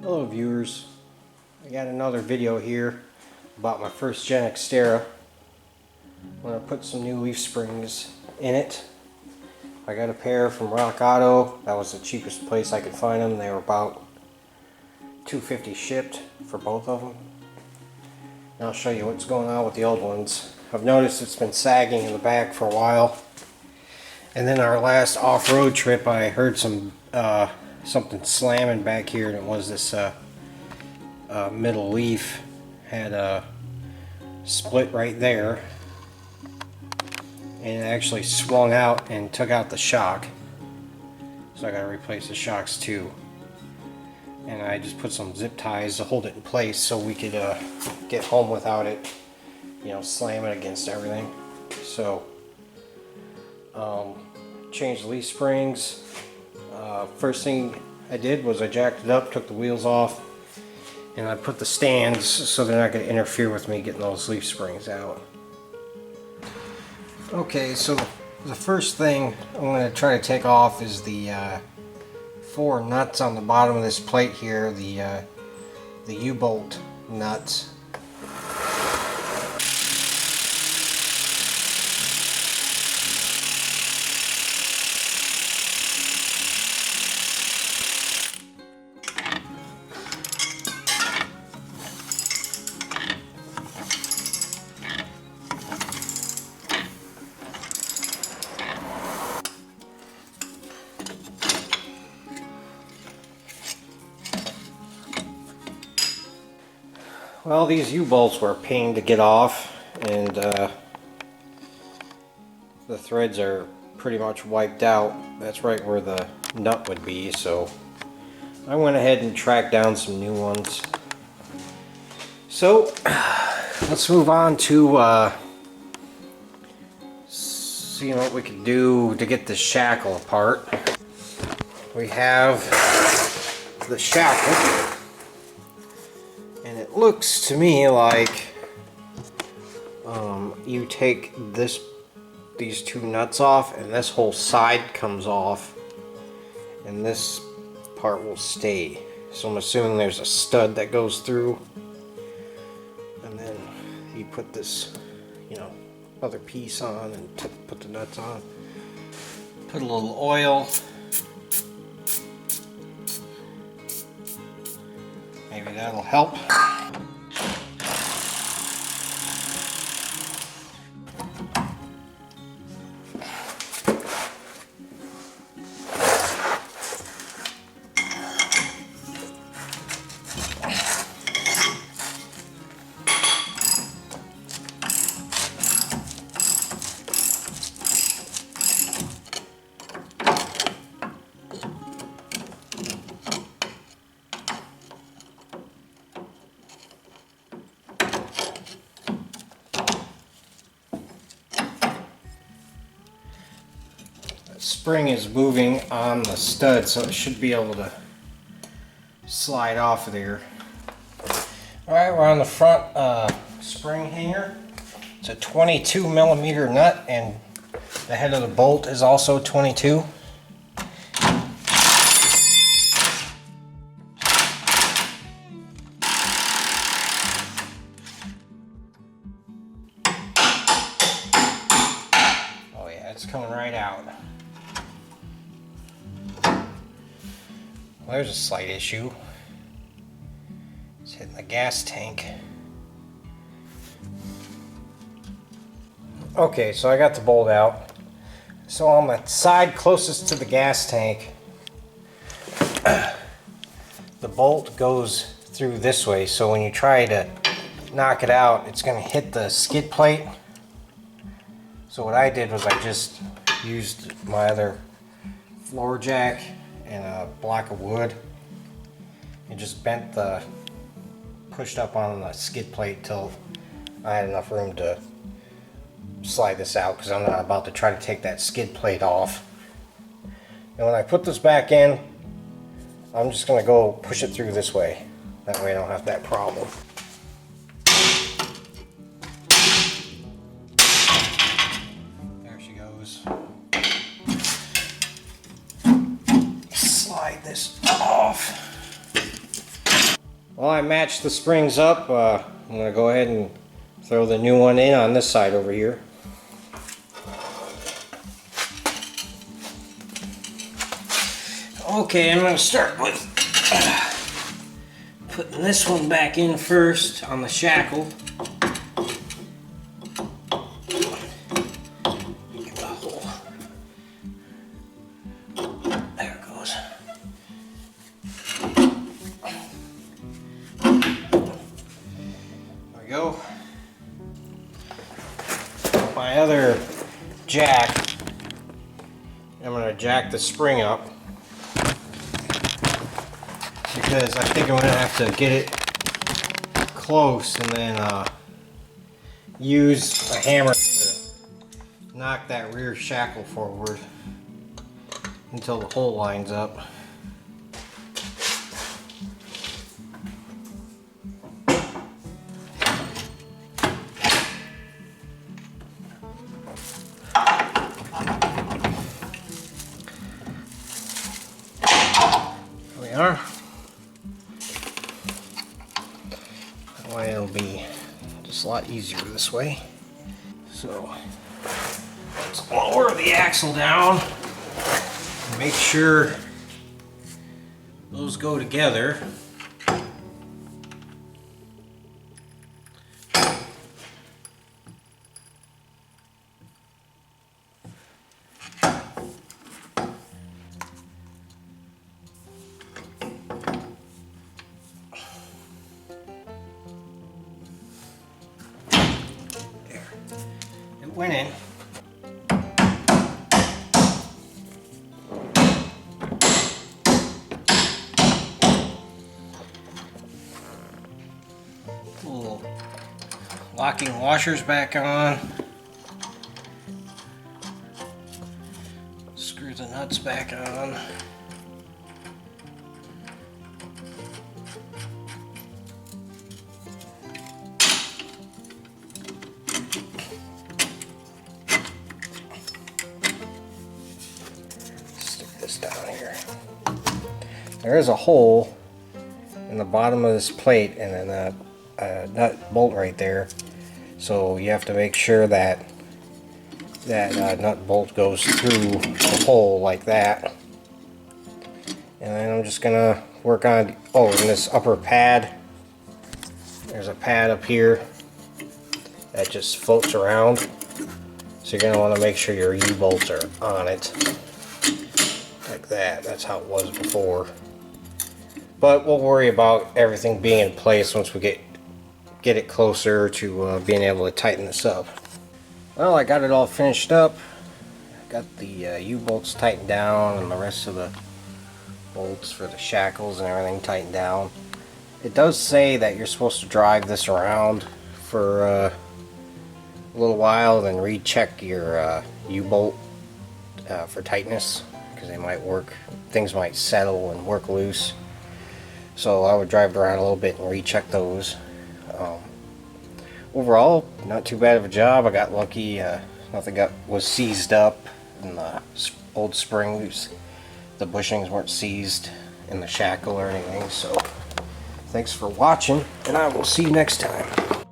Hello viewers, I got another video here about my first gen Xterra. I'm going to put some new leaf springs in it. I got a pair from Rock Auto. That was the cheapest place I could find them. They were about $2.50 shipped for both of them. And I'll show you what's going on with the old ones. I've noticed it's been sagging in the back for a while. And then our last off-road trip I heard something slamming back here, and it was this middle leaf had a split right there, and it actually swung out and took out the shock, so I got to replace the shocks too. And I just put some zip ties to hold it in place so we could get home without it, you know, slamming against everything. So changed the leaf springs. First thing I did was I jacked it up, took the wheels off, and I put the stands so they're not going to interfere with me getting those leaf springs out. Okay, so the first thing I'm going to try to take off is the 4 nuts on the bottom of this plate here, the U-bolt nuts. Well, these U-bolts were a pain to get off, and the threads are pretty much wiped out. That's right where the nut would be, so I went ahead and tracked down some new ones. So let's move on to seeing what we can do to get this shackle apart. We have the shackle. And it looks to me like you take these 2 nuts off, and this whole side comes off, and this part will stay. So I'm assuming there's a stud that goes through, and then you put this, you know, other piece on and put the nuts on. Put a little oil. Maybe that'll help. Spring is moving on the stud, so it should be able to slide off of there. Alright, we're on the front spring hanger. It's a 22 millimeter nut, and the head of the bolt is also 22. Oh yeah, it's coming right out. Well, there's a slight issue. It's hitting the gas tank. Okay, so I got the bolt out. So on the side closest to the gas tank, the bolt goes through this way, so when you try to knock it out, it's going to hit the skid plate. So what I did was I just used my other floor jack and a block of wood and just pushed up on the skid plate till I had enough room to slide this out, because I'm not about to try to take that skid plate off. And when I put this back in, I'm just going to go push it through this way. That way I don't have that problem. There she goes. Slide this off. While I match the springs up, I'm going to go ahead and throw the new one in on this side over here. Okay, I'm going to start with putting this one back in first on the shackle. Get the hole. There it goes. There we go. My other jack, I'm going to jack the spring up, because I think I'm going to have to get it close and then use a hammer to knock that rear shackle forward until the hole lines up. There we are. That way it'll be just a lot easier this way. So let's lower the axle down and make sure those go together. Went in. Little locking washers back on. Screw the nuts back on. Down here. There is a hole in the bottom of this plate and then a nut bolt right there, so you have to make sure that that nut bolt goes through the hole like that. And then I'm just gonna work on, oh, in this upper pad, there's a pad up here that just floats around, so you're gonna want to make sure your U-bolts are on it. Like that. That's how it was before. But we'll worry about everything being in place once we get it closer to being able to tighten this up. Well, I got it all finished up. Got the U-bolts tightened down and the rest of the bolts for the shackles and everything tightened down. It does say that you're supposed to drive this around for a little while, then recheck your U-bolt for tightness, because they might work, things might settle and work loose. So I would drive it around a little bit and recheck those. Overall, not too bad of a job. I got lucky. Nothing was seized up in the old springs. The bushings weren't seized in the shackle or anything. So thanks for watching, and I will see you next time.